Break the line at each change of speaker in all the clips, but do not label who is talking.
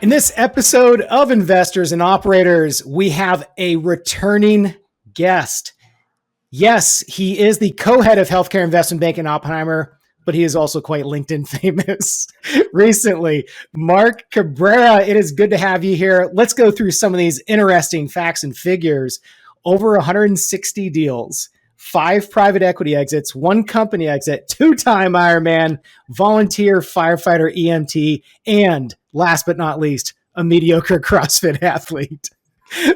In this episode of Investors and Operators, we have a returning guest. Yes, he is the co-head of healthcare investment bank in Oppenheimer, but he is also quite LinkedIn famous recently. Marc Cabrera, it is good to have you here. Let's go through some of these interesting facts and figures. Over 160 deals, 5 private equity exits, 1 company exit, 2-time Ironman, volunteer firefighter EMT, and last but not least, a mediocre CrossFit athlete.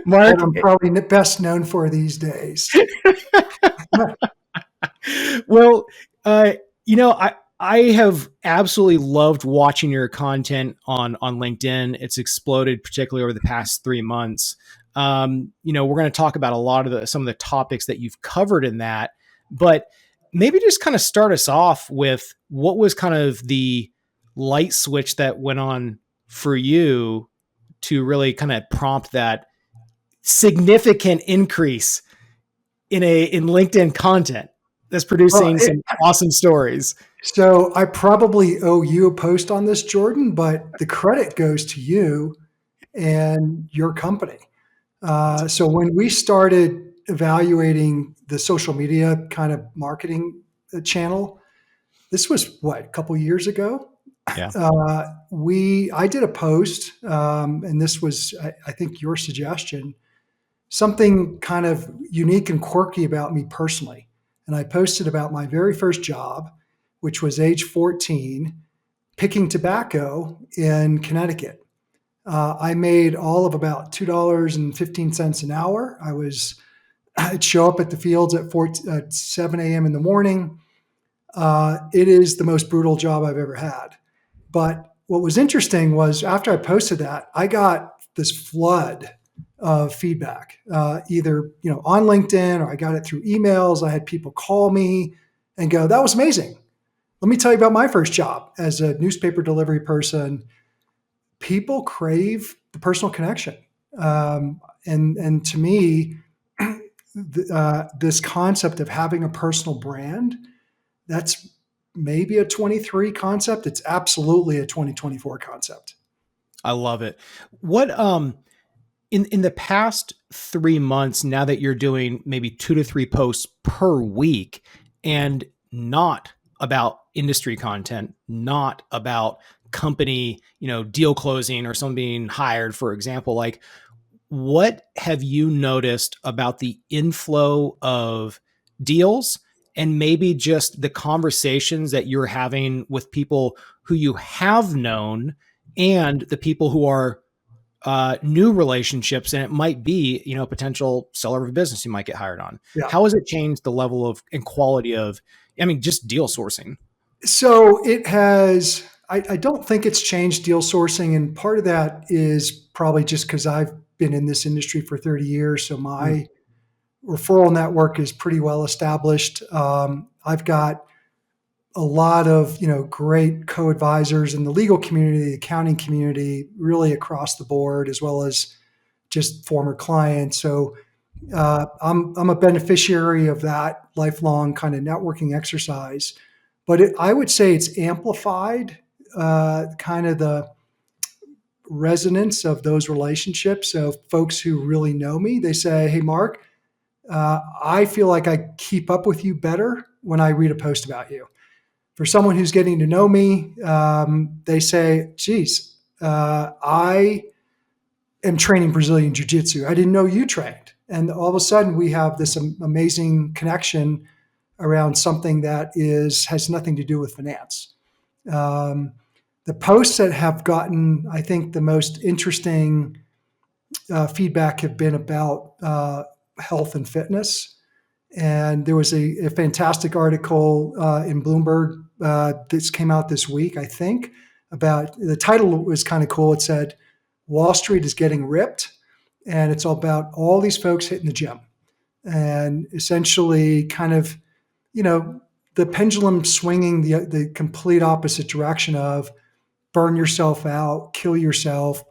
Marc,
What I'm probably best known for these days.
well, uh, I have absolutely loved watching your content on LinkedIn. It's exploded, particularly over the past 3 months. We're going to talk about a lot of some of the topics that you've covered in that, but maybe just kind of start us off with what was kind of the light switch that went on for you to really kind of prompt that significant increase in LinkedIn content that's producing some awesome stories.
So I probably owe you a post on this, Jordan, but the credit goes to you and your company. So when we started evaluating the social media kind of marketing channel, this was a couple years ago.
Yeah.
I did a post, and this was, I think, your suggestion, something kind of unique and quirky about me personally. And I posted about my very first job, which was age 14, picking tobacco in Connecticut. I made all of about $2.15 an hour. I'd show up at the fields at 7 a.m. in the morning. It is the most brutal job I've ever had. But what was interesting was after I posted that, I got this flood of feedback, either on LinkedIn, or I got it through emails. I had people call me and go, "That was amazing. Let me tell you about my first job as a newspaper delivery person." People crave the personal connection, and to me, this concept of having a personal brand, that's maybe a 23 concept. It's absolutely a 2024 concept.
I love it. What in the past 3 months, now that you're doing maybe 2 to 3 posts per week and not about industry content, not about company, deal closing or someone being hired, for example, like what have you noticed about the inflow of deals and maybe just the conversations that you're having with people who you have known and the people who are new relationships, and it might be, a potential seller of a business you might get hired on.
Yeah.
How has it changed the level of and quality of, just deal sourcing?
So it has, I don't think it's changed deal sourcing. And part of that is probably just because I've been in this industry for 30 years. So my referral network is pretty well established. I've got a lot of great co-advisors in the legal community, the accounting community, really across the board, as well as just former clients. So I'm a beneficiary of that lifelong kind of networking exercise. But I would say it's amplified kind of the resonance of those relationships. So folks who really know me, they say, "Hey, Marc, I feel like I keep up with you better when I read a post about you." For someone who's getting to know me, they say, "Geez, I am training Brazilian Jiu-Jitsu. I didn't know you trained." And all of a sudden we have this amazing connection around something that has nothing to do with finance. The posts that have gotten, I think, the most interesting feedback have been about health and fitness. And there was a fantastic article in Bloomberg that came out this week, I think, about, the title was kind of cool. It said, "Wall Street is getting ripped." And it's all about all these folks hitting the gym. And essentially kind of, the pendulum swinging the complete opposite direction of burn yourself out, kill yourself,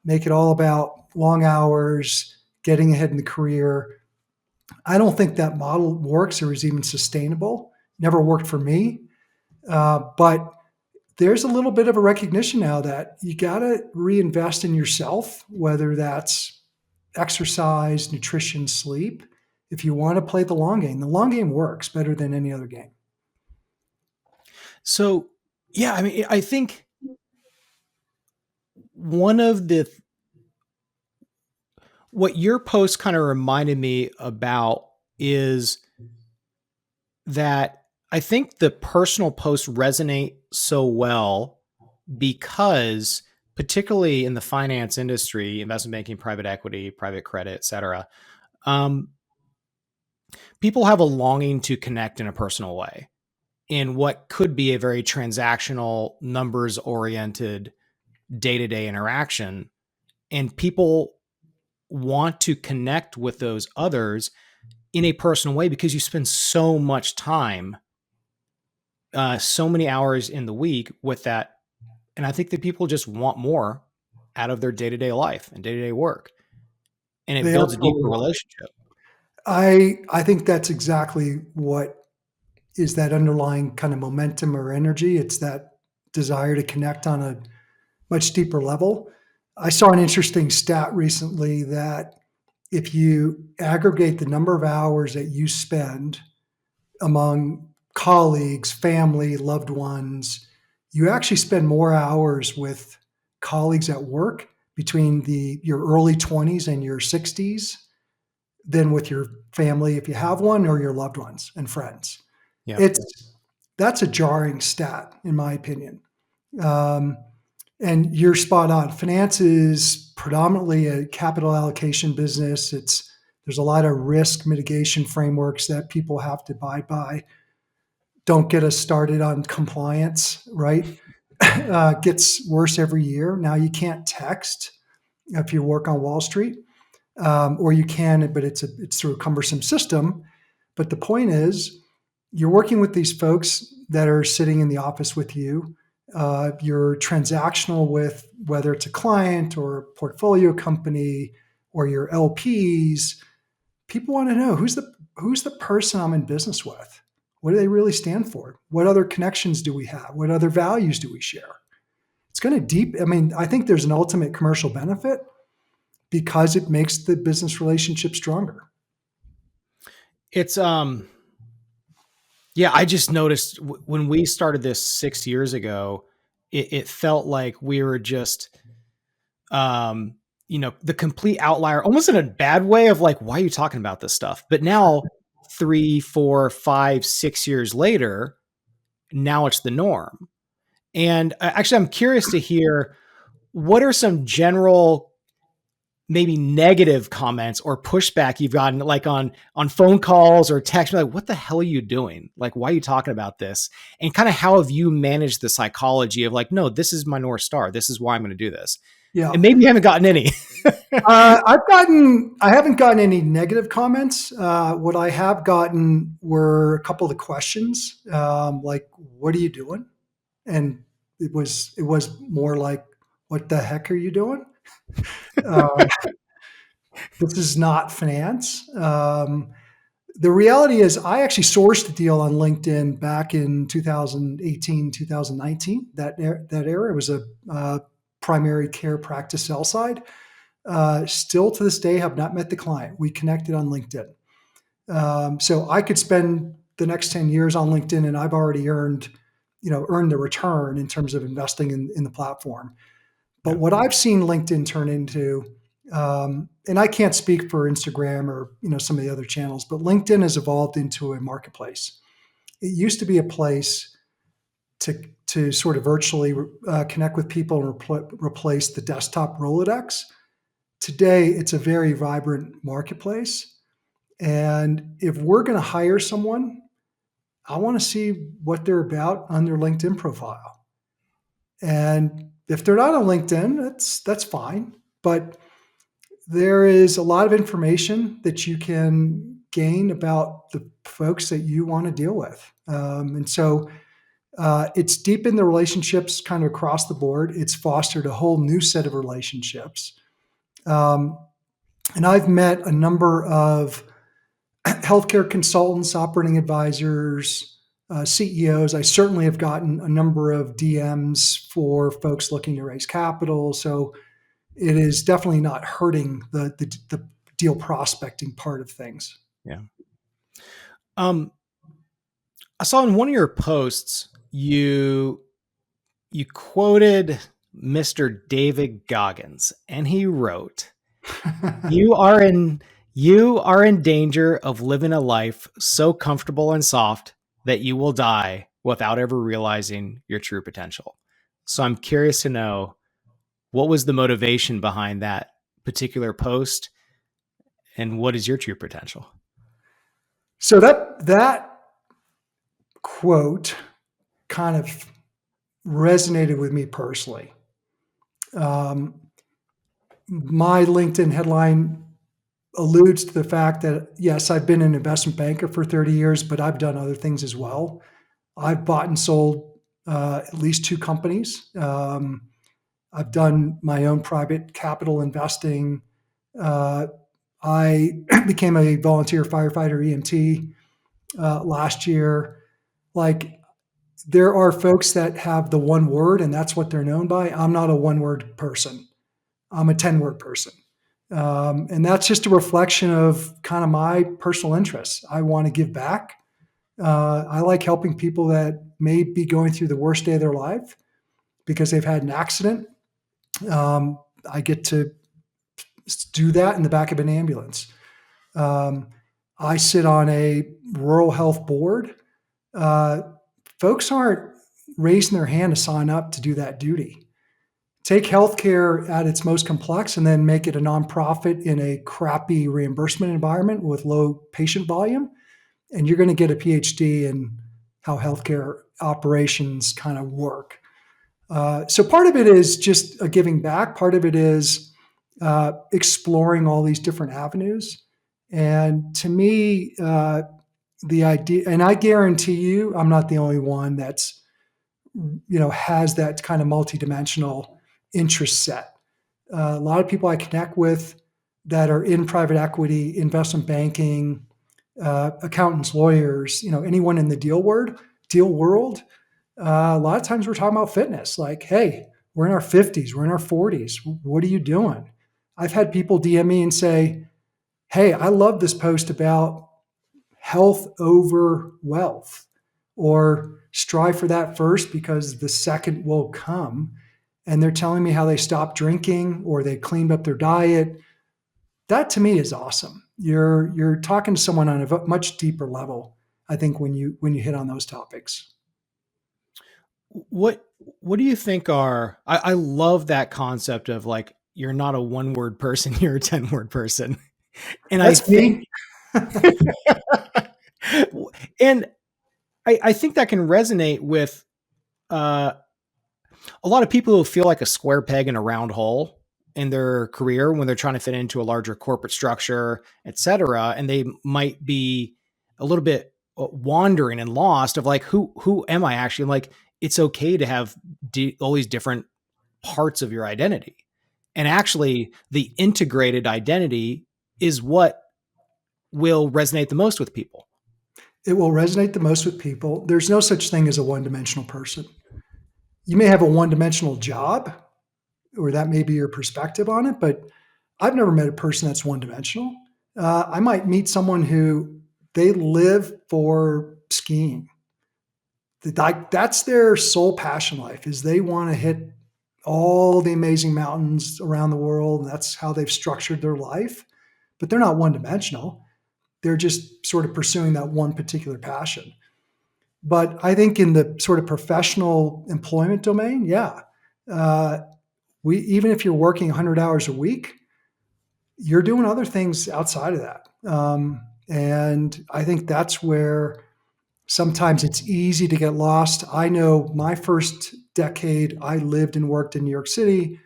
make it all about long hours, getting ahead in the career. I don't think that model works or is even sustainable. Never worked for me. But there's a little bit of a recognition now that you got to reinvest in yourself, whether that's exercise, nutrition, sleep. If you want to play the long game works better than any other game.
So, yeah, I mean, I think one of the what your post kind of reminded me about is that I think the personal posts resonate so well because, particularly in the finance industry, investment banking, private equity, private credit, et cetera, um, people have a longing to connect in a personal way in what could be a very transactional, numbers oriented day to day interaction. And people want to connect with those others in a personal way because you spend so much time, so many hours in the week with that. And I think that people just want more out of their day to day life and day to day work. And it
They
builds a deeper
absolutely.
relationship.
I think that's exactly what is that underlying kind of momentum or energy. It's that desire to connect on a much deeper level. I saw an interesting stat recently that if you aggregate the number of hours that you spend among colleagues, family, loved ones, you actually spend more hours with colleagues at work between your early 20s and your 60s than with your family if you have one or your loved ones and friends.
Yeah.
It's That's a jarring stat in my opinion. Um, and you're spot on. Finance is predominantly a capital allocation business. There's a lot of risk mitigation frameworks that people have to abide by. Don't get us started on compliance, right? Gets worse every year. Now you can't text if you work on Wall Street, or you can, but it's through a cumbersome system. But the point is, you're working with these folks that are sitting in the office with you. You're transactional with whether it's a client or a portfolio company or your LPs. People want to know who's the person I'm in business with. What do they really stand for? What other connections do we have? What other values do we share? It's going to deep. I mean, I think there's an ultimate commercial benefit because it makes the business relationship stronger.
It's, yeah, I just noticed when we started this 6 years ago, it felt like we were just, um, the complete outlier, almost in a bad way of like, why are you talking about this stuff? But now, 3, 4, 5, 6 years later, now it's the norm. And actually, I'm curious to hear what are some general, maybe negative comments or pushback you've gotten, like on phone calls or text, like, what the hell are you doing? Like, why are you talking about this? And kind of how have you managed the psychology of like, no, this is my North Star. This is why I'm going to do this.
Yeah.
And maybe you haven't gotten any.
I haven't gotten any negative comments. What I have gotten were a couple of the questions, like, "What are you doing?" And it was more like, "What the heck are you doing?" Uh, this is not finance. The reality is, I actually sourced a deal on LinkedIn back in 2018, 2019. That era was a primary care practice sell side. Still to this day, have not met the client. We connected on LinkedIn. So I could spend the next 10 years on LinkedIn and I've already earned the return in terms of investing in the platform. But
Yeah.
what I've seen LinkedIn turn into, and I can't speak for Instagram or some of the other channels, but LinkedIn has evolved into a marketplace. It used to be a place to sort of virtually connect with people and replace the desktop Rolodex. Today, it's a very vibrant marketplace. And if we're going to hire someone, I want to see what they're about on their LinkedIn profile. And if they're not on LinkedIn, that's fine. But there is a lot of information that you can gain about the folks that you want to deal with. And so it's deepened the relationships kind of across the board. It's fostered a whole new set of relationships. Um, and I've met a number of healthcare consultants, operating advisors, CEOs. I certainly have gotten a number of DMs for folks looking to raise capital. So it is definitely not hurting the deal prospecting part of things.
Yeah. Um, I saw in one of your posts you quoted Mr. David Goggins, and he wrote, "You are in you are in danger of living a life so comfortable and soft that you will die without ever realizing your true potential." So I'm curious to know, what was the motivation behind that particular post, and what is your true potential?
So that quote kind of resonated with me personally. Um, my LinkedIn headline alludes to the fact that, yes, I've been an investment banker for 30 years, but I've done other things as well. I've bought and sold at least two companies. I've done my own private capital investing. Uh, I became a volunteer firefighter EMT last year. Like, there are folks that have the one word and that's what they're known by. I'm not a one word person. I'm a 10-word person. And that's just a reflection of kind of my personal interests. I want to give back. I like helping people that may be going through the worst day of their life because they've had an accident. I get to do that in the back of an ambulance. Um, I sit on a rural health board. Uh, Folks aren't raising their hand to sign up to do that duty. Take healthcare at its most complex and then make it a nonprofit in a crappy reimbursement environment with low patient volume, and you're going to get a PhD in how healthcare operations kind of work. So part of it is just a giving back. Part of it is exploring all these different avenues. And to me, the idea, and I guarantee you, I'm not the only one that's has that kind of multidimensional interest set. A lot of people I connect with that are in private equity, investment banking, accountants, lawyers, anyone in the deal world. A lot of times we're talking about fitness. Like, hey, we're in our 50s, we're in our 40s. What are you doing? I've had people DM me and say, hey, I love this post about health over wealth, or strive for that first because the second will come. And they're telling me how they stopped drinking or they cleaned up their diet. That to me is awesome. You're talking to someone on a much deeper level, I think, when you hit on those topics.
What what do you think are I love that concept of like, you're not a one word person, you're a 10-word person. And I
That's
think
me.
and I think that can resonate with uh, a lot of people who feel like a square peg in a round hole in their career when they're trying to fit into a larger corporate structure, et cetera. And they might be a little bit wandering and lost of like, who am I actually? Like, it's okay to have all these different parts of your identity. And actually, the integrated identity is what will resonate the most with people.
It will resonate the most with people. There's no such thing as a one-dimensional person. You may have a one-dimensional job, or that may be your perspective on it, but I've never met a person that's one-dimensional. I might meet someone who they live for skiing. That's their sole passion life, is they want to hit all the amazing mountains around the world. And that's how they've structured their life. But they're not one-dimensional. They're just sort of pursuing that one particular passion. But I think in the sort of professional employment domain, yeah, uh, we even if you're working 100 hours a week, you're doing other things outside of that. And I think that's where sometimes it's easy to get lost. I know my first decade, I lived and worked in New York City.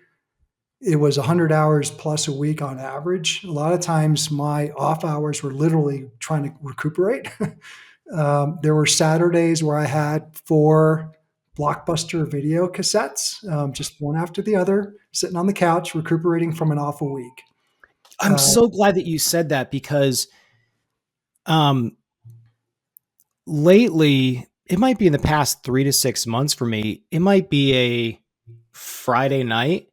It was 100 hours plus a week on average. A lot of times my off hours were literally trying to recuperate. There were Saturdays where I had 4 Blockbuster video cassettes, just one after the other, sitting on the couch, recuperating from an awful week.
I'm so glad that you said that because um, lately, it might be in the past 3 to 6 months for me. It might be a Friday night,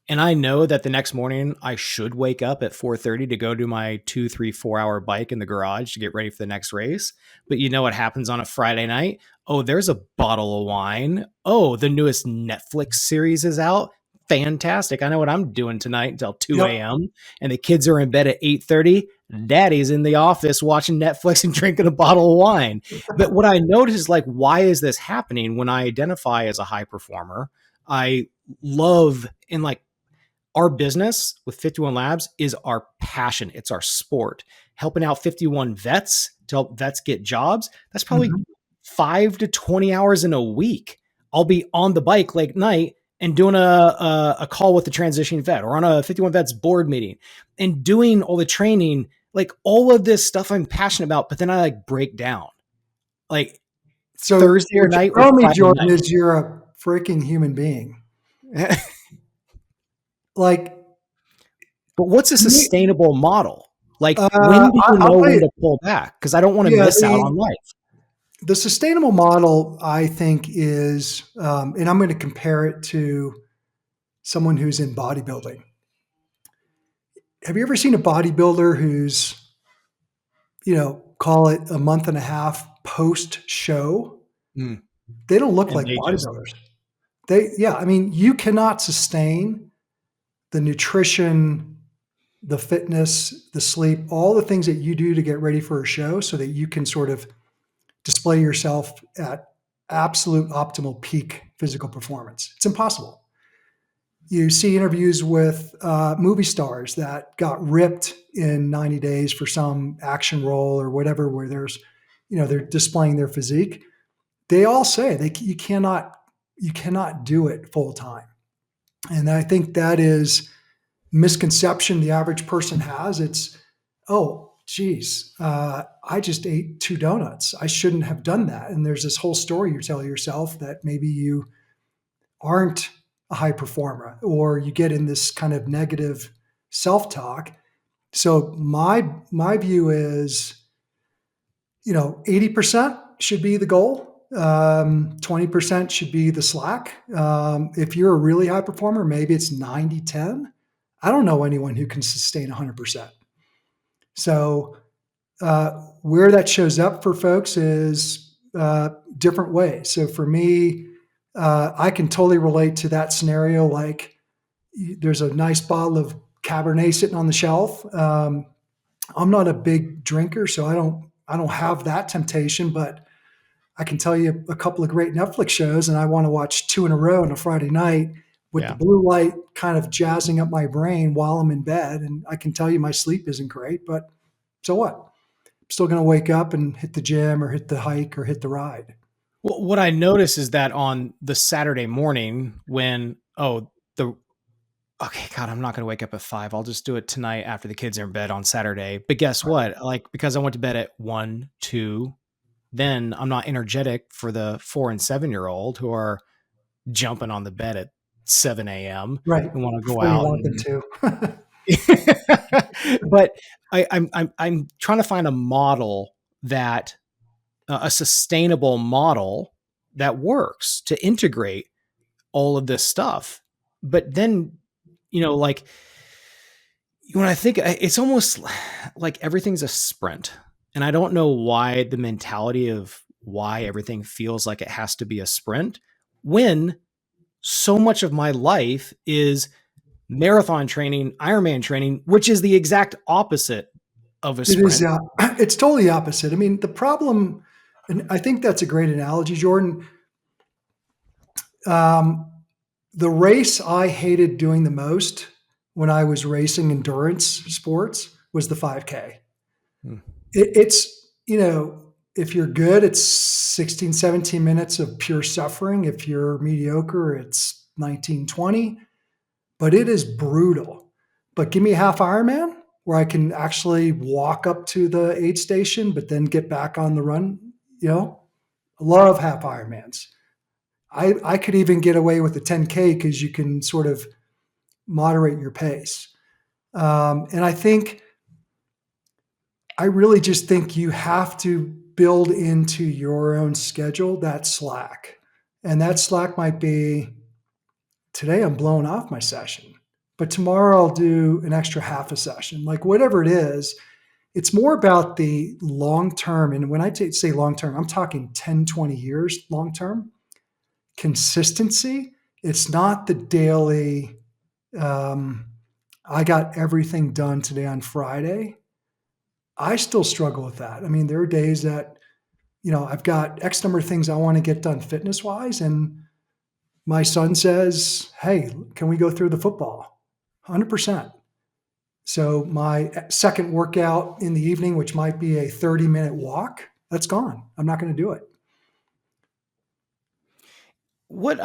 and I know that the next morning I should wake up at 4:30 to go do my 2, 3, 4 hour bike in the garage to get ready for the next race. But you know what happens on a Friday night? Oh, there's a bottle of wine. Oh, the newest Netflix series is out. Fantastic. I know what I'm doing tonight until 2
Yep.
a.m. And the kids are in bed at 8:30. Daddy's in the office watching Netflix and drinking a bottle of wine. But what I notice is like, why is this happening when I identify as a high performer? I love and like our business with 51 Labs is our passion. It's our sport. Helping out 51 vets to help vets get jobs. That's probably
Mhm.
5 to 20 hours in a week. I'll be on the bike late night and doing a call with the transitioning vet or on a 51 vets board meeting and doing all the training, like all of this stuff I'm passionate about, but then I like break down like
So
Thursday or
what
night
you
or
tell me,
Friday
Jordan,
night.
is you're a freaking human being. Like
But what's a
to me,
sustainable model? Like, when do you
I'll
know
tell
when
you,
to pull back? Because I don't want to
yeah,
miss out on life.
the sustainable model, I think, is, and I'm going to compare it to someone who's in bodybuilding. Have you ever seen a bodybuilder who's, call it a month and a half post show?
Mm.
They don't look
And
like
they just,
bodybuilders. Yeah, I mean, you cannot sustain the nutrition, the fitness, the sleep, all the things that you do to get ready for a show so that you can sort of display yourself at absolute optimal peak physical performance. It's impossible. You see interviews with movie stars that got ripped in 90 days for some action role or whatever, where they're displaying their physique. They all say you cannot do it full time. And I think that is misconception the average person has. It's, oh, geez, I just ate 2 donuts. I shouldn't have done that. And there's this whole story you tell yourself that maybe you aren't a high performer, or you get in this kind of negative self-talk. So my view is, 80% should be the goal. 20% should be the slack. If you're a really high performer, maybe it's 90-10. I don't know anyone who can sustain 100%. So where that shows up for folks is different ways. So for me, I can totally relate to that scenario. Like, there's a nice bottle of Cabernet sitting on the shelf. I'm not a big drinker, so I don't have that temptation, but I can tell you a couple of great Netflix shows, and I want to watch two in a row on a Friday night with the
yeah.
blue light kind of jazzing up my brain while I'm in bed. And I can tell you my sleep isn't great, but so what? I'm still going to wake up and hit the gym or hit the hike or hit the ride.
Well, what I notice is that on the Saturday morning when, okay, God, I'm not going to wake up at 5. I'll just do it tonight after the kids are in bed on Saturday. But guess what? Like, because I went to bed at 1, 2, then I'm not energetic for the 4 and 7-year-old who are jumping on the bed at 7 a.m.
Right.
and want to go
Before you
out
want them
and
to.
but I'm trying to find a model that a sustainable model that works to integrate all of this stuff. But then, like when I think it's almost like everything's a sprint. And I don't know why the mentality of why everything feels like it has to be a sprint when so much of my life is marathon training, Ironman training, which is the exact opposite of a
It is.
sprint.
It's totally opposite. I mean, the problem, and I think that's a great analogy, Jordan. Um, the race I hated doing the most when I was racing endurance sports was the 5K.
Hmm.
It's, if you're good, it's 16, 17 minutes of pure suffering. If you're mediocre, it's 19, 20. But it is brutal. But give me a half Ironman where I can actually walk up to the aid station, but then get back on the run. I love half Ironmans. I could even get away with the 10K because you can sort of moderate your pace. And I really just think you have to build into your own schedule that slack. And that slack might be today I'm blowing off my session, but tomorrow I'll do an extra half a session. Like whatever it is, it's more about the long term. And when I say long term, I'm talking 10, 20 years long term consistency. It's not the daily, um, I got everything done today on Friday. I still struggle with that. I mean, there are days that, I've got X number of things I want to get done fitness wise. And my son says, hey, can we go through the football? 100%. So my second workout in the evening, which might be a 30-minute walk, that's gone. I'm not going to do it.
What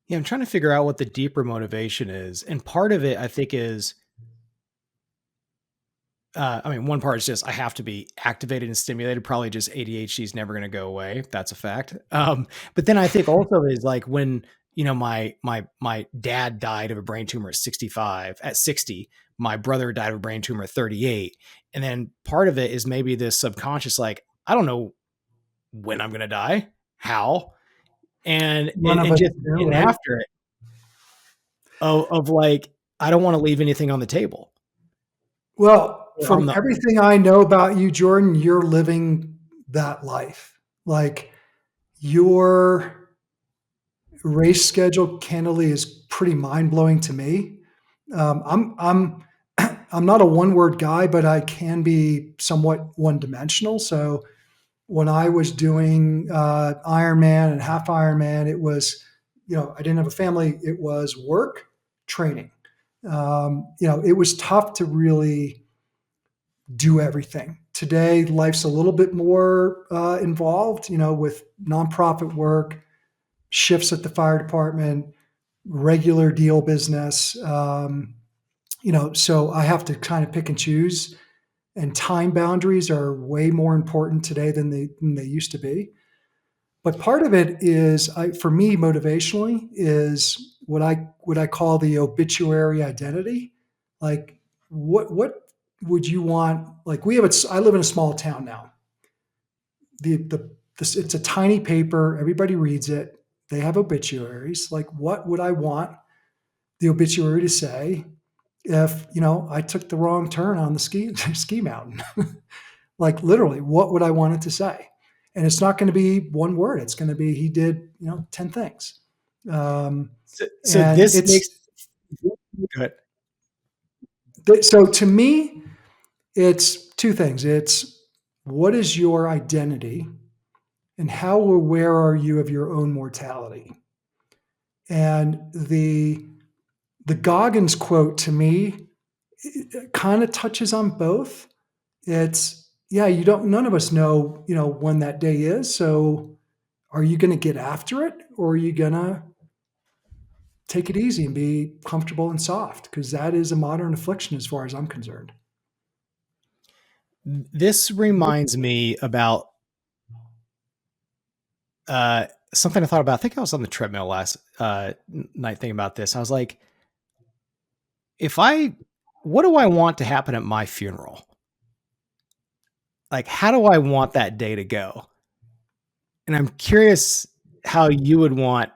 Yeah, I'm trying to figure out what the deeper motivation is. And part of it I think is I mean, one part is just I have to be activated and stimulated. Probably just ADHD is never going to go away. That's a fact. But then I think also is like when my dad died of a brain tumor at 65. At 60, my brother died of a brain tumor at 38, and then part of it is maybe this subconscious like I don't know when I'm going to die, how, and
None of
and
us
just
do,
getting
right?
after it of like I don't want to leave anything on the table.
Well,
Or on
from
the
everything I know about you, Jordan, you're living that life. Like your race schedule, candidly, is pretty mind blowing to me. I'm not a one word guy, but I can be somewhat one dimensional. So when I was doing Ironman and half Ironman, it was, I didn't have a family. It was work, training. It was tough to really do everything. Today, life's a little bit more involved, with nonprofit work, shifts at the fire department, regular deal business. So I have to kind of pick and choose. And time boundaries are way more important today than they used to be. But part of it is, for me, motivationally, is what I call the obituary identity. Like, what would you want? Like, I live in a small town now. It's a tiny paper. Everybody reads it. They have obituaries. Like, what would I want the obituary to say if I took the wrong turn on the ski mountain? Like literally, what would I want it to say? And it's not going to be one word. It's going to be he did 10 things. Um,
so
and
this makes
it's
good.
so to me, it's two things. It's what is your identity and how aware are you of your own mortality? And the Goggins quote to me kind of touches on both. It's yeah, none of us know, when that day is. So are you going to get after it or are you going to take it easy and be comfortable and soft? Because that is a modern affliction as far as I'm concerned.
This reminds me about something I thought about. I think I was on the treadmill last night thinking about this. I was like, what do I want to happen at my funeral? Like, how do I want that day to go? And I'm curious how you would want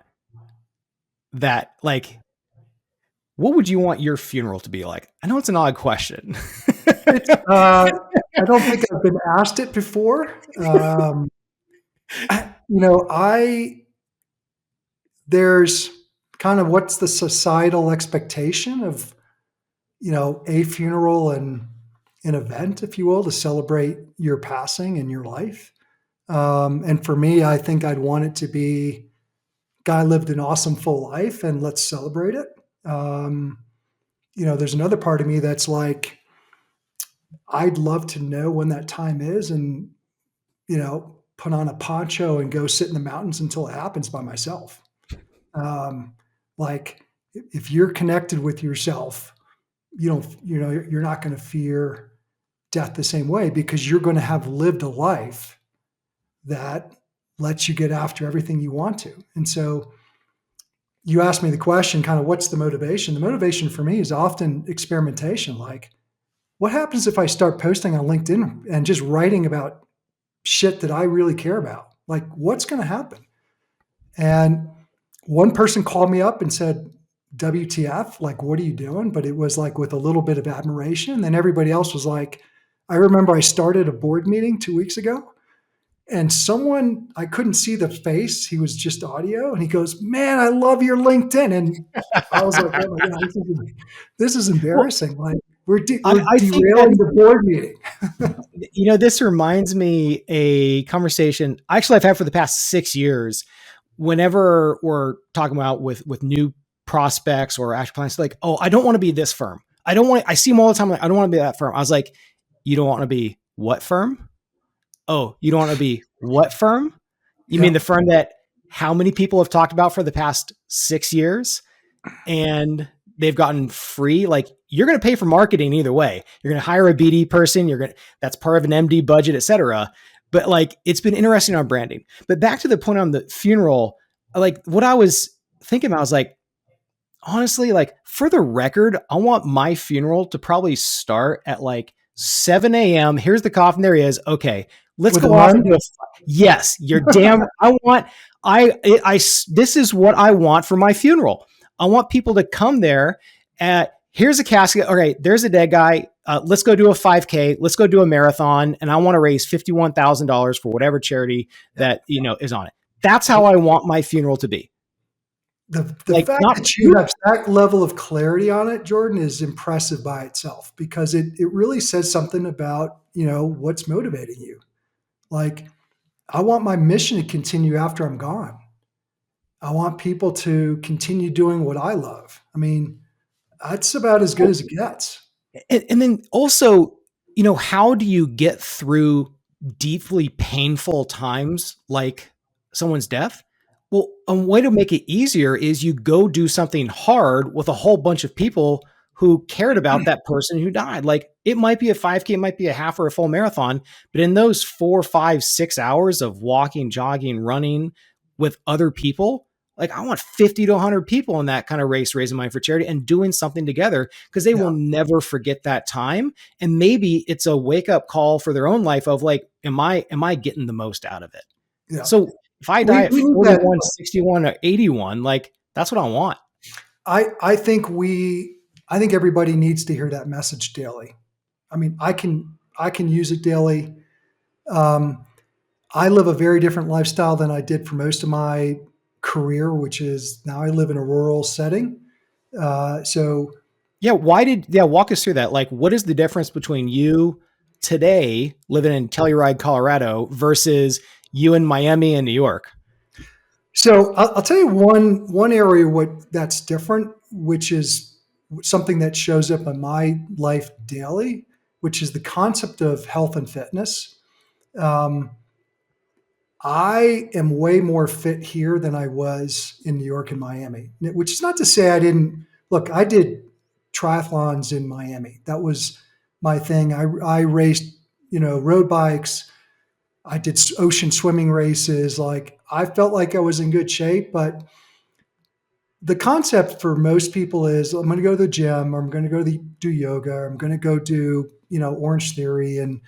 that. Like, what would you want your funeral to be like? I know it's an odd question.
It's, I don't think I've been asked it before. I there's kind of what's the societal expectation of a funeral and an event, if you will, to celebrate your passing and your life. And for me, I think I'd want it to be guy lived an awesome full life and let's celebrate it. Um, there's another part of me that's like, I'd love to know when that time is and, put on a poncho and go sit in the mountains until it happens by myself. Um, like if you're connected with yourself, you're not going to fear death the same way because you're going to have lived a life that lets you get after everything you want to. And so you asked me the question, kind of what's the motivation? The motivation for me is often experimentation. Like, what happens if I start posting on LinkedIn and just writing about shit that I really care about? Like, what's going to happen? And one person called me up and said, WTF, like, what are you doing? But it was like with a little bit of admiration. And then everybody else was like, I remember I started a board meeting 2 weeks ago and someone, I couldn't see the face. He was just audio. And he goes, man, I love your LinkedIn. And I was like, oh my God, this is
Well,
embarrassing. Like we're
I think
derailing
that's,
the board meeting.
this reminds me a conversation actually I've had for the past 6 years. Whenever we're talking about with new prospects or actual clients, like, oh, I don't want to be this firm. I see them all the time. Like, I don't want to be that firm. I was like, you don't want to be what firm? Oh, you don't want to be what firm? You mean
Yeah.
the firm that how many people have talked about for the past 6 years and they've gotten free? Like, you're going to pay for marketing either way. You're going to hire a BD person. That's part of an MD budget, et cetera. But like, it's been interesting on branding. But back to the point on the funeral, like what I was thinking about, I was like, honestly, like for the record, I want my funeral to probably start at like 7 a.m. Here's the coffin. There he is. Okay, let's
With a
go off and
run.
do a. Yes, you're damn. This is what I want for my funeral. I want people to come there at, here's a casket. All right, there's a dead guy. Let's go do a 5K. Let's go do a marathon. And I want to raise $51,000 for whatever charity that, is on it. That's how I want my funeral to be.
The
Like,
fact
not
that you have that level of clarity on it, Jordan, is impressive by itself because it really says something about, what's motivating you. Like, I want my mission to continue after I'm gone. I want people to continue doing what I love. I mean, that's about as good as it gets.
and then also, how do you get through deeply painful times like someone's death? Well, a way to make it easier is you go do something hard with a whole bunch of people who cared about that person who died. Like, it might be a 5K, it might be a half or a full marathon, but in those 4, 5, 6 hours of walking, jogging, running with other people, like, I want 50 to 100 people in that kind of race raising money for charity and doing something together because they will
Yeah.
never forget that time. And maybe it's a wake up call for their own life of like, am I getting the most out of it?
Yeah.
So if I die at
We need that.
41, 61, or 81, like, that's what I want.
I think I think everybody needs to hear that message daily. I mean, I can use it daily. Um, I live a very different lifestyle than I did for most of my career, which is now I live in a rural setting. So
Yeah. Walk us through that. Like, what is the difference between you today living in Telluride, Colorado versus you in Miami and New York?
So I'll tell you one area what that's different, which is something that shows up in my life daily, which is the concept of health and fitness. Um, I am way more fit here than I was in New York and Miami, which is not to say I didn't look. I did triathlons in Miami. That was my thing. I raced, road bikes. I did ocean swimming races. Like I felt like I was in good shape, but the concept for most people is I'm going to go to the gym or I'm going to do yoga or I'm going to go do, Orange Theory. And,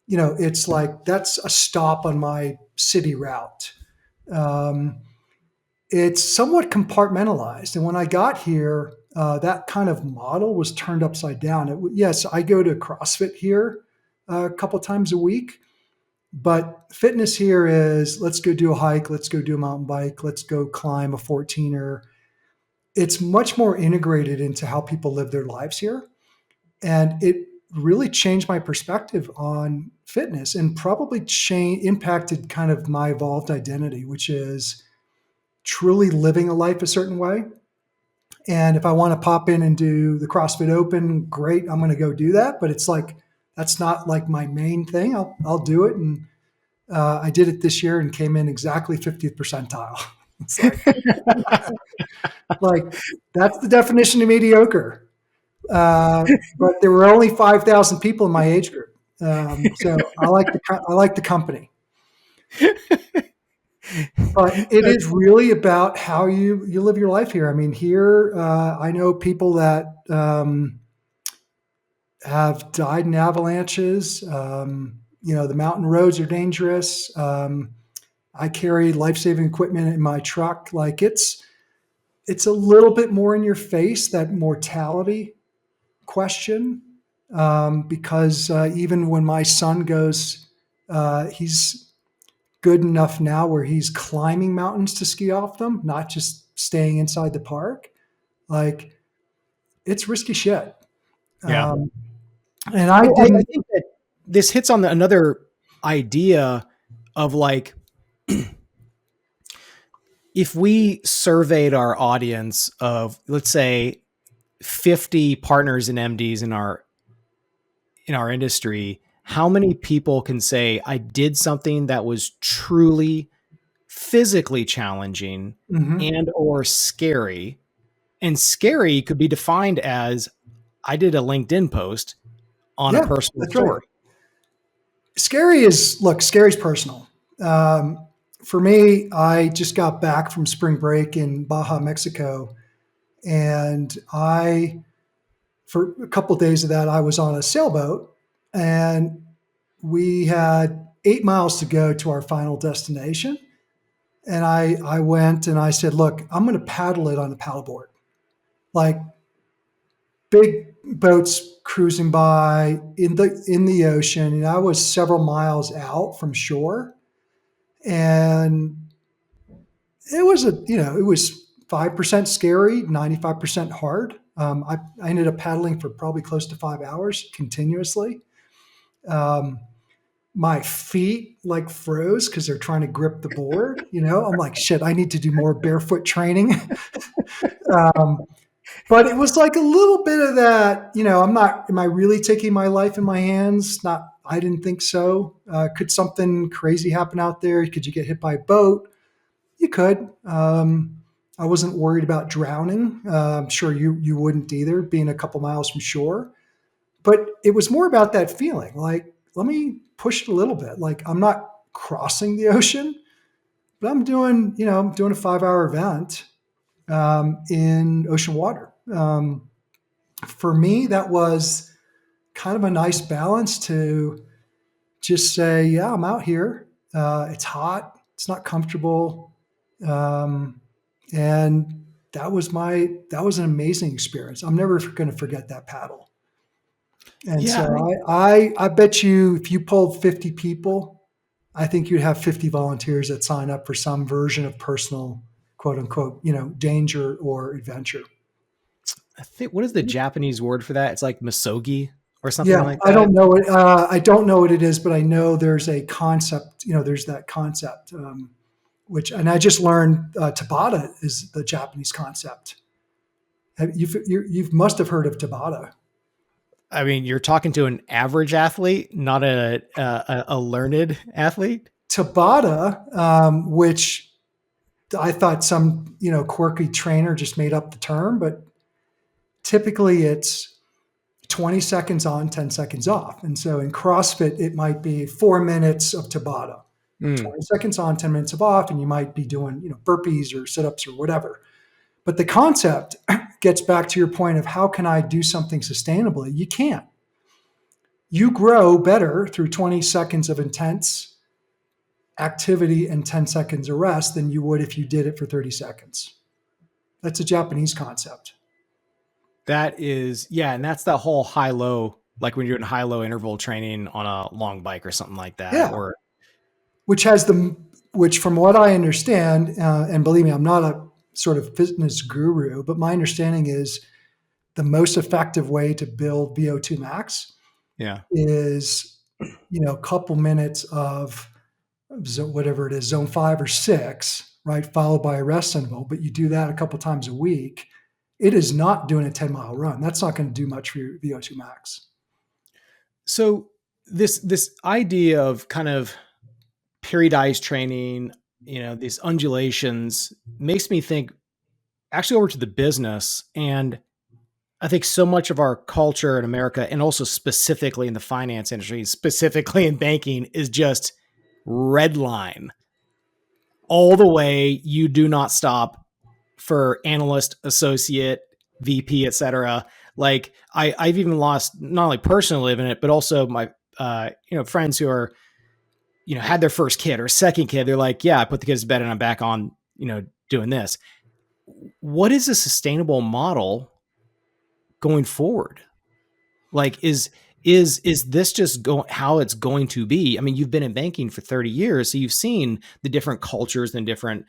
it's like that's a stop on my city route. Um, it's somewhat compartmentalized. And when I got here, that kind of model was turned upside down. Yes, I go to CrossFit here a couple times a week, but fitness here is let's go do a hike, let's go do a mountain bike, let's go climb a 14er. It's much more integrated into how people live their lives here. And it really changed my perspective on fitness and probably impacted kind of my evolved identity, which is truly living a life a certain way. And if I want to pop in and do the CrossFit Open, great, I'm going to go do that. But it's like, that's not like my main thing. I'll do it. And I did it this year and came in exactly 50th percentile. It's like that's the definition of mediocre. But there were only 5,000 people in my age group. So I like the company. But it is really about how you live your life here. I mean, here I know people that have died in avalanches. The mountain roads are dangerous. I carry life saving equipment in my truck. Like it's a little bit more in your face, that mortality question, because even when my son goes, he's good enough now where he's climbing mountains to ski off them, not just staying inside the park. Like it's risky shit.
Yeah.
Um, and I
Well, I
didn't.
think that this hits on another idea of like, if we surveyed our audience of, let's say, 50 partners and MDs in our industry, how many people can say I did something that was truly physically challenging
Mhm.
and or scary? And scary could be defined as I did a LinkedIn post on a
Yeah,
personal
that's right.
story.
Scary's personal. Um, for me, I just got back from spring break in Baja, Mexico, and for a couple of days of that, I was on a sailboat, and we had 8 miles to go to our final destination. And I went and I said, "Look, I'm going to paddle it on the paddleboard, like big boats cruising by in the ocean." And I was several miles out from shore, and it was 5% scary, 95% hard. I ended up paddling for probably close to 5 hours continuously. Um, my feet like froze because they're trying to grip the board. I'm like, shit, I need to do more barefoot training. um, but it was like a little bit of that. Am I really taking my life in my hands? Not, I didn't think so. Could something crazy happen out there? Could you get hit by a boat? You could. I wasn't worried about drowning. I'm sure you wouldn't either, being a couple miles from shore. But it was more about that feeling. Like, let me push it a little bit. Like, I'm not crossing the ocean, but I'm doing a 5 hour event in ocean water. For me, that was kind of a nice balance to just say, yeah, I'm out here. It's hot. It's not comfortable. Um, and that was an amazing experience. I'm never going to forget that paddle. And
Yeah.
so I bet you if you pulled 50 people, I think you'd have 50 volunteers that sign up for some version of personal, quote unquote, danger or adventure.
I think, what is the Japanese word for that? It's like misogi or something
Yeah,
like
I
that.
don't know it. I don't know what it is, but I know there's a concept. There's that concept, and I just learned Tabata is the Japanese concept. You must have heard of Tabata.
I mean, you're talking to an average athlete, not a learned athlete.
Tabata, which I thought some quirky trainer just made up the term, but typically it's 20 seconds on, 10 seconds off. And so in CrossFit, it might be 4 minutes of Tabata,
Mm.
20 seconds on, 10 minutes of off, and you might be doing burpees or sit-ups or whatever. But the concept gets back to your point of how can I do something sustainably? You can't. You grow better through 20 seconds of intense activity and 10 seconds of rest than you would if you did it for 30 seconds. That's a Japanese concept.
That is, yeah, and that's the whole high low, like when you're doing high low interval training on a long bike or something like that.
Yeah.
Or
Which from what I understand, and believe me, I'm not a sort of fitness guru, but my understanding is the most effective way to build VO2 max
yeah,
is, a couple minutes of whatever it is, zone 5 or 6, right? Followed by a rest interval. But you do that a couple times a week. It is not doing a 10-mile run. That's not going to do much for your VO2 max.
so this idea of kind of periodized training, these undulations makes me think actually over to the business. And I think so much of our culture in America, and also specifically in the finance industry, specifically in banking, is just red line all the way. You do not stop for analyst, associate, VP, etc. Like I've even lost not only personally living it, but also my friends who are had their first kid or second kid. They're like, yeah, I put the kids to bed and I'm back on doing this. What is a sustainable model going forward? Like, is this just how it's going to be? I mean, you've been in banking for 30 years, so you've seen the different cultures and different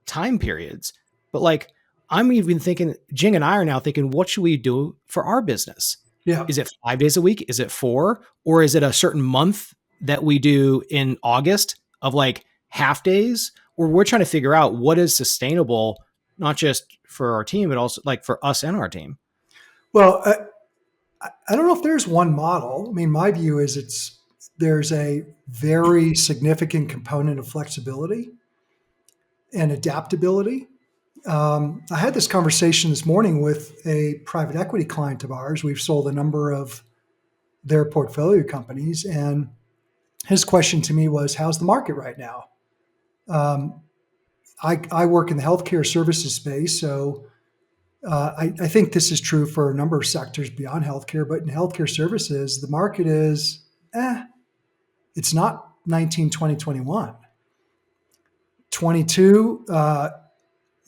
time periods. But like, I'm even thinking, Jing and I are now thinking, what should we do for our business?
Yeah.
Is it 5 days a week? Is it four? Or is it a certain month that we do in August of like half days? Or we're trying to figure out what is sustainable, not just for our team, but also like for us and our team.
Well, I don't know if there's one model. I mean, my view is there's a very significant component of flexibility and adaptability. I had this conversation this morning with a private equity client of ours. We've sold a number of their portfolio companies, and his question to me was, "How's the market right now?" Um, I work in the healthcare services space, so I think this is true for a number of sectors beyond healthcare. But in healthcare services, the market is, it's not 19, 20, 21. 22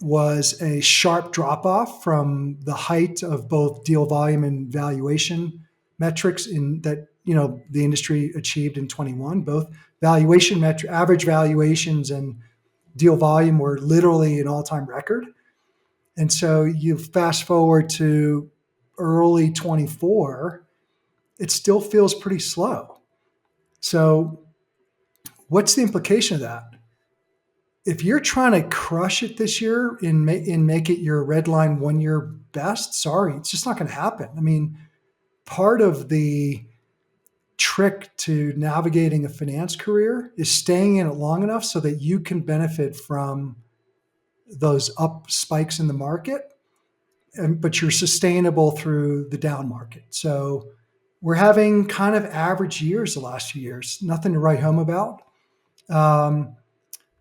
was a sharp drop off from the height of both deal volume and valuation metrics in that the industry achieved in 21. Both valuation metric, average valuations, and deal volume were literally an all-time record. And so you fast forward to early 24, it still feels pretty slow. So what's the implication of that? If you're trying to crush it this year and make it your red line 1 year best, sorry, it's just not going to happen. I mean, part of the trick to navigating a finance career is staying in it long enough so that you can benefit from those up spikes in the market, but you're sustainable through the down market. So we're having kind of average years the last few years, nothing to write home about. Um,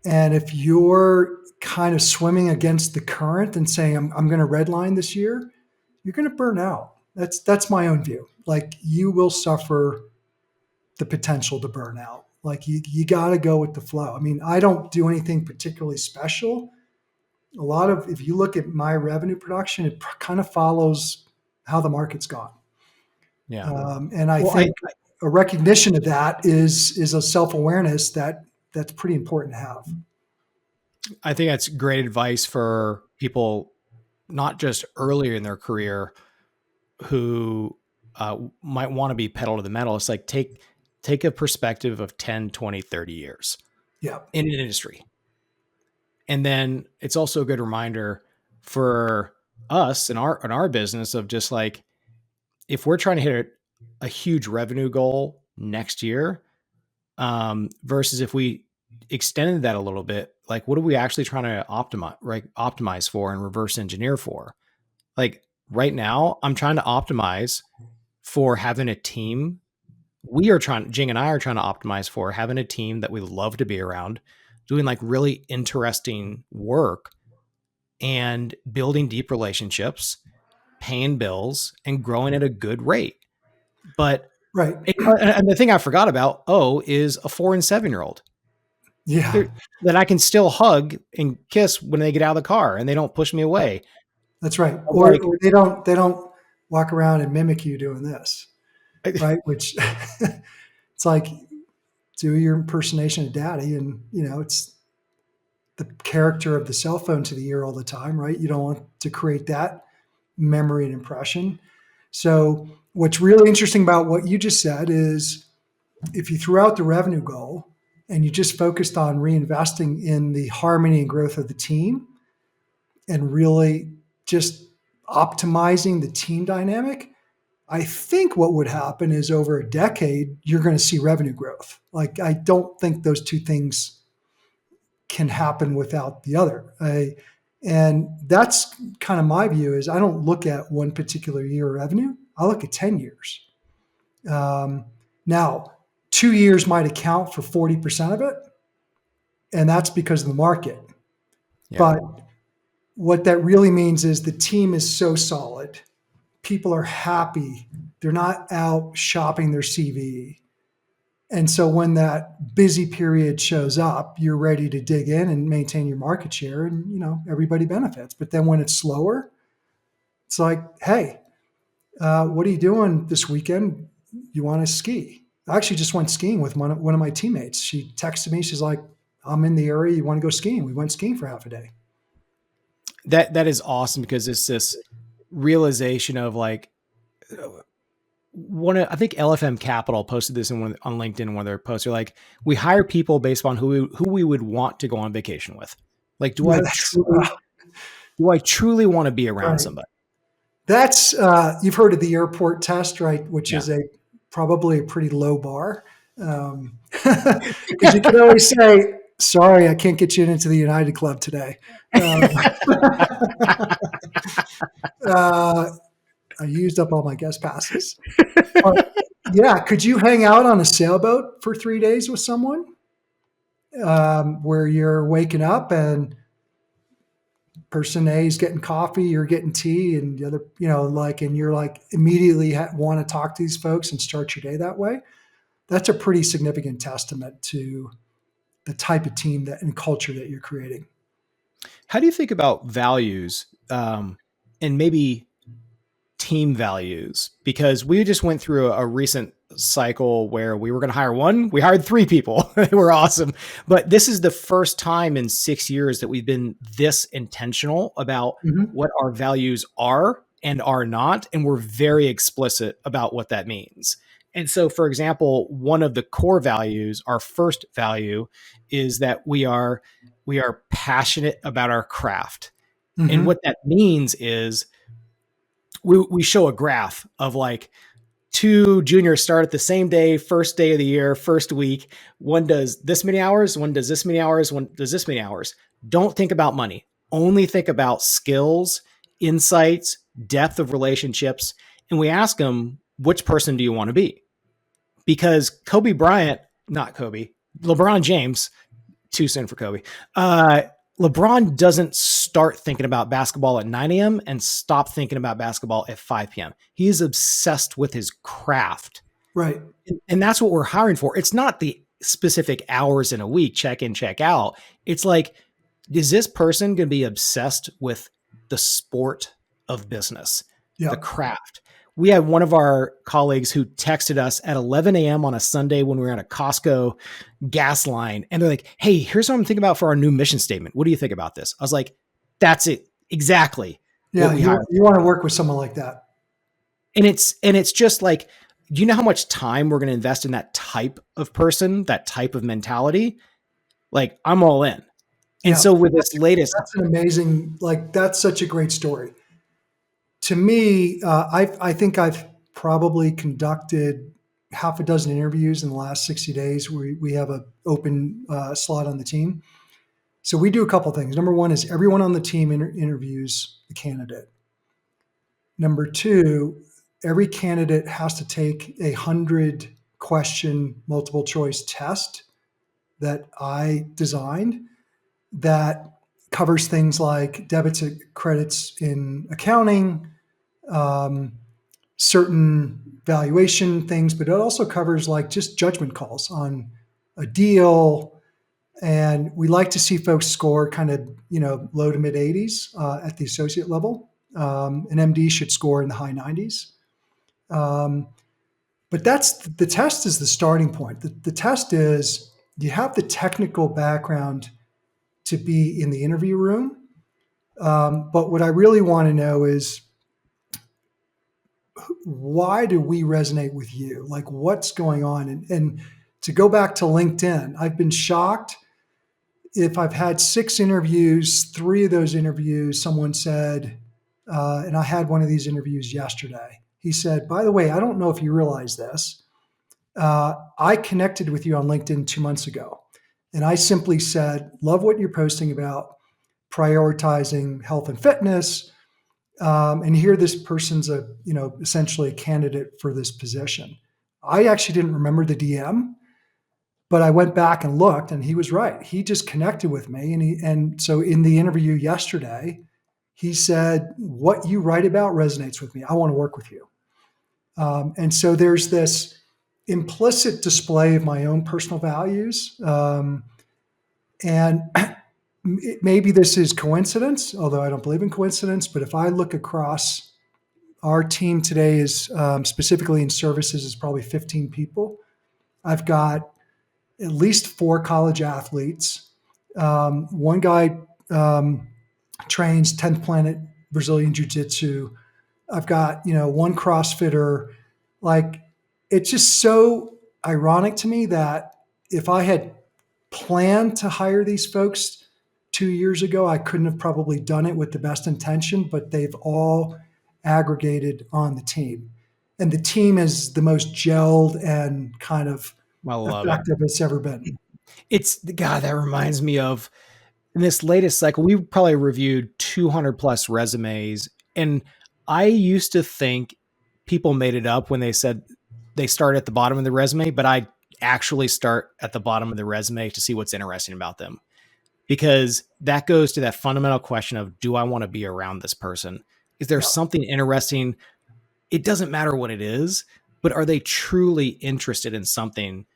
And if you're kind of swimming against the current and saying, I'm going to redline this year, you're going to burn out. That's my own view. Like, you will suffer the potential to burn out. Like, you got to go with the flow. I mean, I don't do anything particularly special. If you look at my revenue production, it kind of follows how the market's gone.
Yeah.
And I
Well,
think a recognition of that is a self-awareness that's pretty important to have.
I think that's great advice for people, not just earlier in their career, who might want to be pedal to the metal. It's like take a perspective of 10, 20, 30 years
Yeah.
in an industry. And then it's also a good reminder for us in our business of just like, if we're trying to hit a huge revenue goal next year, versus if we extended that a little bit, like what are we actually trying to optimize for and reverse engineer for? Like right now, I'm trying to optimize for having a team. Jing and I are trying to optimize for having a team that we love to be around, doing like really interesting work and building deep relationships, paying bills, and growing at a good rate. But
Right.
and the thing I forgot about, is a 4 and 7 year old
Yeah.
that I can still hug and kiss when they get out of the car and they don't push me away.
That's right.
I'm
Or,
like,
or they don't walk around and mimic you doing this, right? Which it's like, do your impersonation of daddy, and it's the character of the cell phone to the ear all the time, right? You don't want to create that memory and impression. So what's really interesting about what you just said is, if you threw out the revenue goal and you just focused on reinvesting in the harmony and growth of the team, and really just optimizing the team dynamic, I think what would happen is over a decade, you're going to see revenue growth. Like, I don't think those two things can happen without the other. And that's kind of my view. Is I don't look at one particular year of revenue. I look at 10 years. Now, 2 years might account for 40% of it, and that's because of the market.
yeah,
But what that really means is the team is so solid, people are happy. They're not out shopping their CV. And so when that busy period shows up, you're ready to dig in and maintain your market share, and everybody benefits. But then when it's slower, it's like, hey, what are you doing this weekend? You want to ski? I actually just went skiing with one of my teammates. She texted me. She's like, I'm in the area. You want to go skiing? We went skiing for half a day.
That is awesome, because it's this realization of like, I think LFM Capital posted this on LinkedIn in one of their posts. They're like, we hire people based on who we would want to go on vacation with. Like,
Yeah, that's
do I truly want to be around
right.
somebody?
That's you've heard of the airport test, right? Which
Yeah.
is probably a pretty low bar, because you can always say, "Sorry, I can't get you into the United Club today." Uh, I used up all my guest passes. But yeah, could you hang out on a sailboat for 3 days with someone, where you're waking up and person A is getting coffee, you're getting tea, and the other, and you're like immediately want to talk to these folks and start your day that way? That's a pretty significant testament to the type of team and culture that you're creating.
How do you think about values, and maybe team values? Because we just went through a recent cycle where we were going to hire one, we hired three people. They were awesome. But this is the first time in 6 years that we've been this intentional about
Mm-hmm.
what our values are and are not. And we're very explicit about what that means. And so, for example, one of the core values, our first value, is that we are passionate about our craft. And
Mm-hmm.
what that means is we show a graph of like two juniors start at the same day, first day of the year, first week. One does this many hours, one does this many hours, one does this many hours. Don't think about money. Only think about skills, insights, depth of relationships. And we ask them, which person do you want to be? Because Kobe Bryant, not Kobe, LeBron James, too soon for Kobe. LeBron doesn't start thinking about basketball at 9 a.m. and stop thinking about basketball at 5 p.m. He is obsessed with his craft.
Right.
And that's what we're hiring for. It's not the specific hours in a week, check in, check out. It's like, is this person going to be obsessed with the sport of business, the
Yeah.
craft? We had one of our colleagues who texted us at 11 a.m. on a Sunday when we were at a Costco gas line. And they're like, hey, here's what I'm thinking about for our new mission statement. What do you think about this? I was like, that's it. Exactly what
Yeah.
we
You
hired.
you want to work with someone like that.
And it's just like, do you know how much time we're going to invest in that type of person, that type of mentality? Like, I'm all in. And
Yeah.
so with this latest,
That's an amazing. That's such a great story. To me, I think I've probably conducted half a dozen interviews in the last 60 days. We have an open slot on the team. So we do a couple things. Number one is everyone on the team interviews the candidate. Number two, every candidate has to take 100-question multiple choice test that I designed that covers things like debits and credits in accounting, um, certain valuation things, but it also covers like just judgment calls on a deal. And we like to see folks score kind of, low to mid 80s at the associate level. An MD should score in the high 90s. Um, but the test is the starting point. The test is, you have the technical background to be in the interview room. But what I really want to know is, why do we resonate with you? Like, what's going on? And to go back to LinkedIn, I've been shocked if I've had 6 interviews, 3 of those interviews, someone said, and I had one of these interviews yesterday. He said, by the way, I don't know if you realize this. I connected with you on LinkedIn 2 months ago. And I simply said, love what you're posting about prioritizing health and fitness. And here this person's essentially a candidate for this position. I actually didn't remember the DM, but I went back and looked, and he was right. He just connected with me. And so in the interview yesterday, he said, "What you write about resonates with me. I want to work with you." And so there's this implicit display of my own personal values. And maybe this is coincidence, although I don't believe in coincidence. But if I look across our team today, is specifically in services, is probably 15 people. I've got at least 4 college athletes. One guy trains 10th Planet Brazilian Jiu Jitsu. I've got, one CrossFitter. Like, it's just so ironic to me that if I had planned to hire these folks 2 years ago, I couldn't have probably done it with the best intention, but they've all aggregated on the team. And the team is the most gelled and kind of
I love it.
effective it's ever been.
It's God, that reminds me of in this latest cycle, we probably reviewed 200 plus resumes. And I used to think people made it up when they said they start at the bottom of the resume, but I actually start at the bottom of the resume to see what's interesting about them. Because that goes to that fundamental question of, do I want to be around this person? Is there
Yeah.
something interesting? It doesn't matter what it is, but are they truly interested in something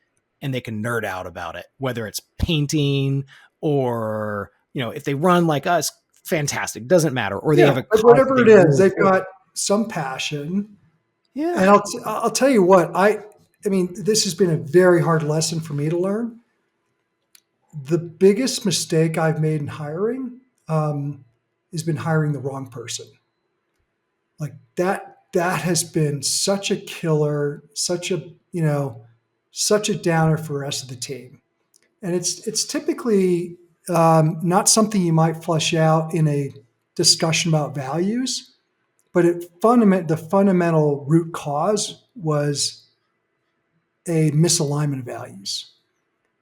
and they can nerd out about it, whether it's painting or, if they run like us, fantastic. Doesn't matter. Or they
Yeah.
have a
But
cause that
whatever
they
it is,
really,
they've got some passion.
yeah.
And I'll tell you what, I mean, this has been a very hard lesson for me to learn. The biggest mistake I've made in hiring has been hiring the wrong person. Like that has been such a killer, such a downer for the rest of the team. And it's typically not something you might flesh out in a discussion about values, but the fundamental root cause was a misalignment of values.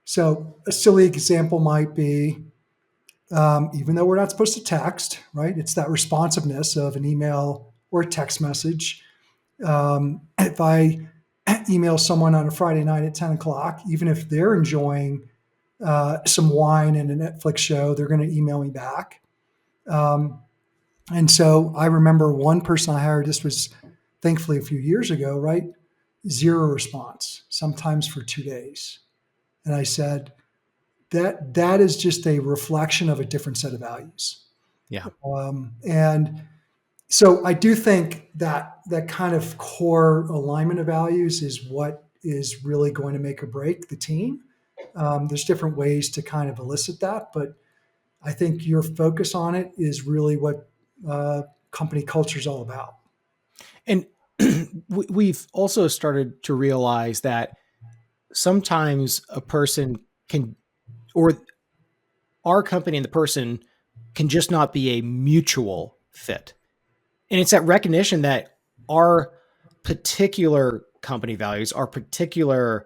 So a silly example might be, even though we're not supposed to text, right? It's that responsiveness of an email or a text message. If I email someone on a Friday night at 10 o'clock, even if they're enjoying some wine and a Netflix show, they're going to email me back. And so I remember one person I hired, this was thankfully a few years ago, right? Zero response, sometimes for 2 days. And I said, that is just a reflection of a different set of values.
Yeah.
And so I do think that that kind of core alignment of values is what is really going to make or break the team. There's different ways to kind of elicit that, but I think your focus on it is really what company culture is all about.
And we've also started to realize that sometimes a person can, or our company and the person can just not be a mutual fit. And it's that recognition that our particular company values, our particular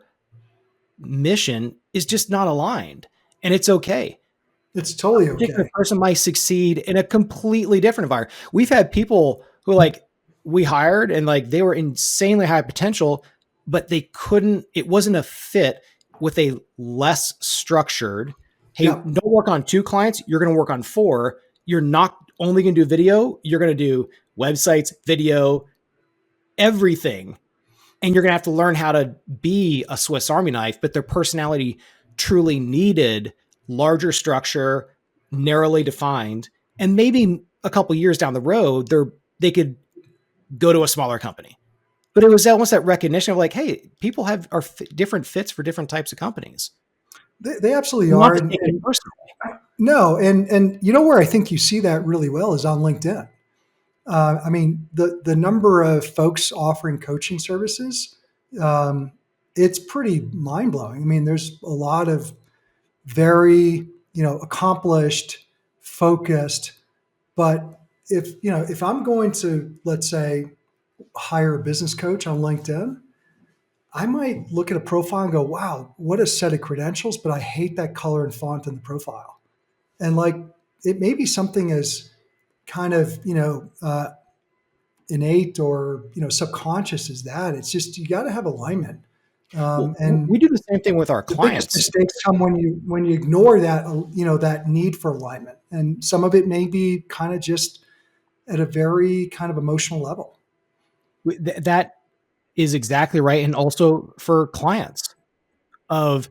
mission is just not aligned. And it's okay.
It's totally
A particular
okay.
person might succeed in a completely different environment. We've had people who we hired and they were insanely high potential, but they couldn't, it wasn't a fit with a less structured, hey,
Yeah.
don't work on 2 clients, you're going to work on 4. You're not only going to do video, you're going to do websites, video, everything. And you're going to have to learn how to be a Swiss Army knife, but their personality truly needed larger structure, narrowly defined, and maybe a couple years down the road, they could go to a smaller company. But it was almost that recognition of hey, people are different fits for different types of companies.
They absolutely
Not
are.
to take it personally.
No, and where I think you see that really well is on LinkedIn. I mean, the number of folks offering coaching services, it's pretty mind blowing. I mean, there's a lot of very accomplished, focused, but if I'm going to, let's say, hire a business coach on LinkedIn, I might look at a profile and go, wow, what a set of credentials, but I hate that color and font in the profile. And it may be something as kind of, innate or, subconscious as that. It's just, you got to have alignment.
Well, we
And
do the same thing with our
the biggest
clients.
mistakes come when you ignore that, that need for alignment. And some of it may be kind of just at a very kind of emotional level.
That is exactly right. And also for clients of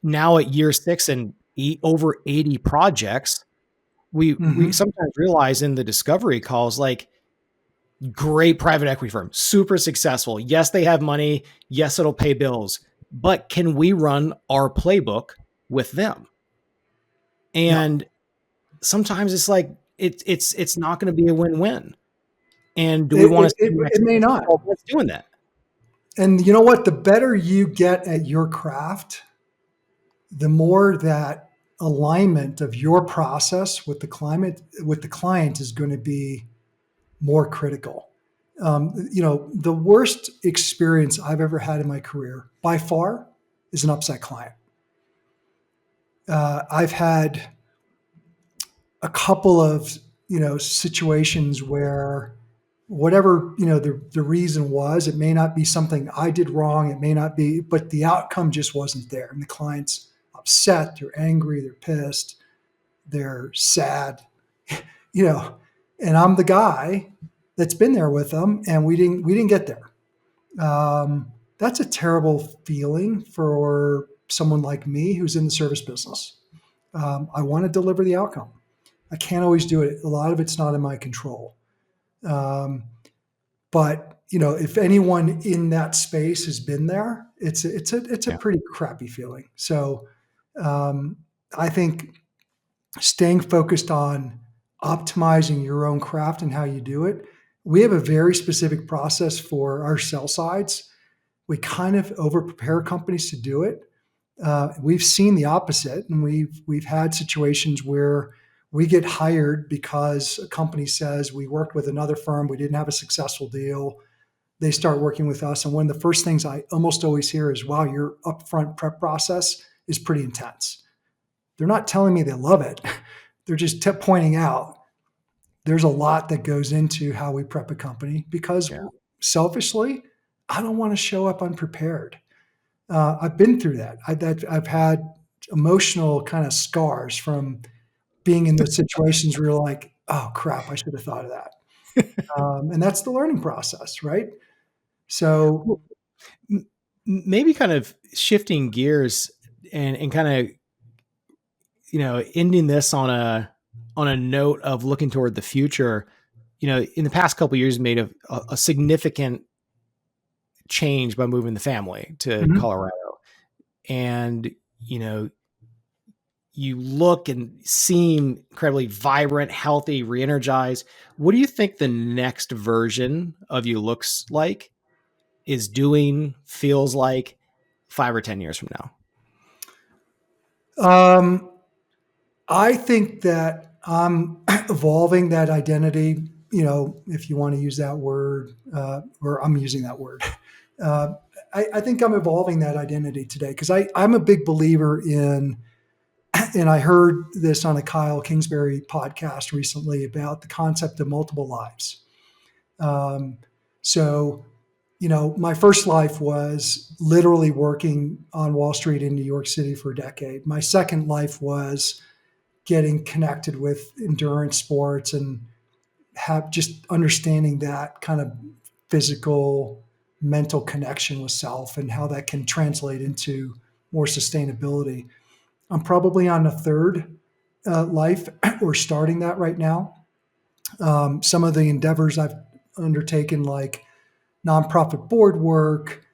now at year 6 and over 80 projects, we
Hmm.
sometimes realize in the discovery calls, like, great private equity firm, super successful. Yes, they have money. Yes, it'll pay bills. But can we run our playbook with them?
Yeah,
And sometimes it's like it's not going to be a win-win. And do we
it,
want
it,
to
it,
spend the
it
next
may not.
12 months doing that?
And you know what? The better you get at your craft, the more that alignment of your process with the client is going to be more critical. The worst experience I've ever had in my career, by far, is an upset client. I've had a couple of situations where whatever the reason was, it may not be something I did wrong, it may not be, but the outcome just wasn't there, and the client's upset, they're angry, they're pissed, they're sad, you know, and I'm the guy that's been there with them, and we didn't get there. That's a terrible feeling for someone like me who's in the service business. I want to deliver the outcome. I can't always do it. A lot of it's not in my control. Um, but if anyone in that space has been there, it's a
Yeah.
pretty crappy feeling. So um, I think staying focused on optimizing your own craft and how you do it. We have a very specific process for our sell sides. We kind of over prepare companies to do it. We've seen the opposite, and we've had situations where we get hired because a company says we worked with another firm, we didn't have a successful deal. They start working with us, and one of the first things I almost always hear is, "Wow, your upfront prep process is pretty intense." They're not telling me they love it; they're just pointing out there's a lot that goes into how we prep a company because
Yeah.
selfishly, I don't want to show up unprepared. I've been through that. I've had emotional kind of scars from being in those situations where you're like, oh crap, I should have thought of that. And that's the learning process, right? So,
Well, maybe kind of shifting gears and kind of, ending this on a note of looking toward the future. In the past couple of years, made a significant change by moving the family to
mhm.
Colorado. And, you know, you look and seem incredibly vibrant, healthy, re-energized. What do you think the next version of you looks like, is doing, feels like 5 or 10 years from now?
um, I think that I'm evolving that identity. If you want to use that word, or I'm using that word. Uh, I think I'm evolving that identity today because I'm a big believer in, and I heard this on a Kyle Kingsbury podcast recently about the concept of multiple lives. Um, so, my first life was literally working on Wall Street in New York City for a decade. My second life was getting connected with endurance sports and have just understanding that kind of physical, mental connection with self and how that can translate into more sustainability. I'm probably on a third life or starting that right now. Some of the endeavors I've undertaken, like nonprofit board work,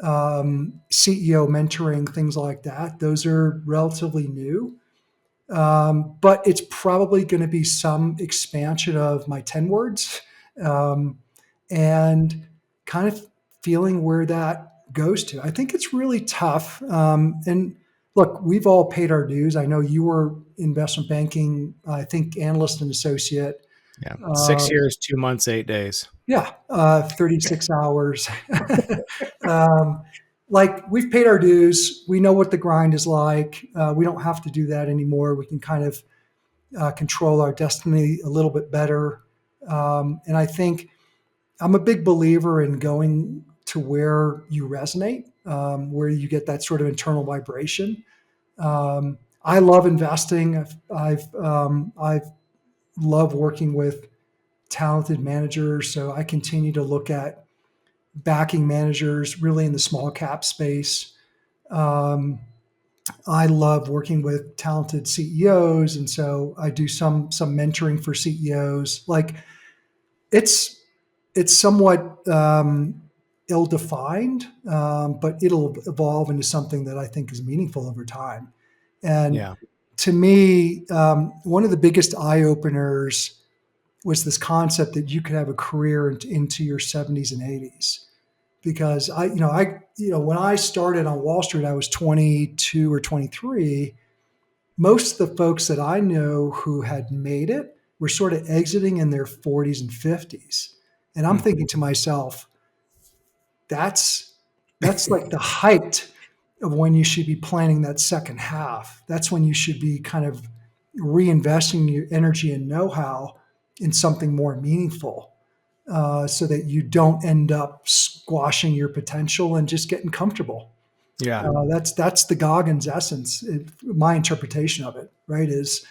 CEO mentoring, things like that, those are relatively new. But it's probably going to be some expansion of my 10 words, um, and kind of feeling where that goes to. I think it's really tough. And look, we've all paid our dues. I know you were investment banking, I think, analyst and associate.
Yeah.
Uh,
6 years, 2 months, 8 days.
yeah, 36 hours. um, like we've paid our dues. We know what the grind is like. We don't have to do that anymore. We can kind of control our destiny a little bit better. And I think I'm a big believer in going to where you resonate, where you get that sort of internal vibration. I love investing. I've love working with talented managers. So I continue to look at backing managers really in the small cap space. Um, I love working with talented CEOs, and so I do some mentoring for CEOs. Like it's it's somewhat ill defined, but it'll evolve into something that I think is meaningful over time. And
Yeah.
to me, one of the biggest eye openers was this concept that you could have a career into your 70s and 80s. Because when I started on Wall Street, I was 22 or 23. Most of the folks that I know who had made it were sort of exiting in their 40s and 50s. And I'm
Hmm.
thinking to myself, that's that's like the height of when you should be planning that second half. That's when you should be kind of reinvesting your energy and know-how in something more meaningful, so that you don't end up squashing your potential and just getting comfortable.
Yeah.
That's the Goggins essence. My interpretation of it, right, is,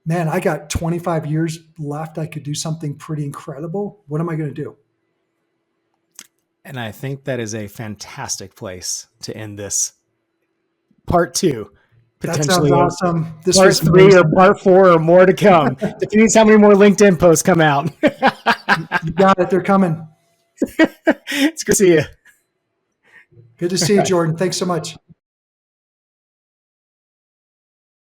man, I got 25 years left. I could do something pretty incredible. What am I going to do?
And I think that is a fantastic place to end this part two,
That sounds
potentially a
awesome. This
part
was
three or
amazing.
part four or more to come. Depends how many more LinkedIn posts come out.
You got it. They're coming.
It's good to see you.
Good to see you, Jordan. Thanks so much.